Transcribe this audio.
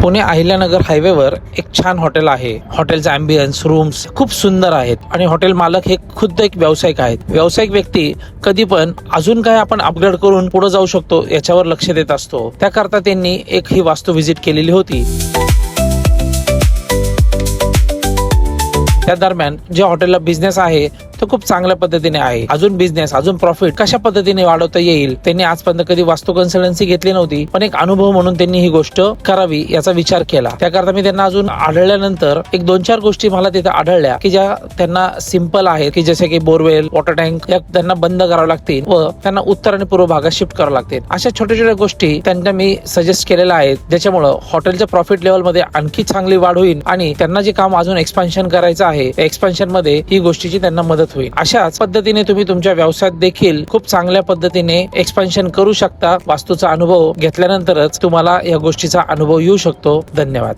पुणे अहिल्यानगर हायवेवर एक छान हॉटेल आहे. हॉटेलचा अँबियन्स, रूम्स खूप सुंदर आहेत आणि हॉटेल मालक हे खुद्द एक व्यावसायिक आहेत. व्यावसायिक व्यक्ती कधी पण अजून काय आपण अपग्रेड करून पुढे जाऊ शकतो याच्यावर लक्ष देत असतो. त्याकरता त्यांनी एक ही वास्तू व्हिजिट केलेली होती. त्या दरम्यान जे हॉटेलला बिझनेस आहे तो खूप चांगल्या पद्धतीने आहे. अजून बिझनेस, अजून प्रॉफिट कशा पद्धतीने वाढवता येईल त्यांनी आजपर्यंत कधी वास्तू कन्सल्टन्सी घेतली नव्हती, पण एक अनुभव म्हणून त्यांनी ही गोष्ट करावी याचा विचार केला. त्याकरता मी त्यांना अजून आढळल्यानंतर एक 2-4 गोष्टी मला तिथे आढळल्या की ज्या त्यांना सिंपल आहेत, की जसे की बोरवेल, वॉटर टँक या त्यांना बंद करावं लागतील व त्यांना उत्तर आणि पूर्व भागात शिफ्ट करावं लागतील. अशा छोट्या छोट्या गोष्टी त्यांना मी सजेस्ट केलेल्या आहेत, ज्याच्यामुळे हॉटेलच्या प्रॉफिट लेवल मध्ये आणखी चांगली वाढ होईल आणि त्यांना जे काम अजून एक्सपान्शन करायचं आहे त्या एक्सपान्शन मध्ये ही गोष्टीची त्यांना मदत होईल. अशाच पद्धतीने तुम्ही तुमच्या व्यवसायात देखील खूप चांगल्या पद्धतीने एक्सपान्शन करू शकता. वास्तूचा अनुभव घेतल्यानंतरच तुम्हाला या गोष्टीचा अनुभव येऊ शकतो. धन्यवाद.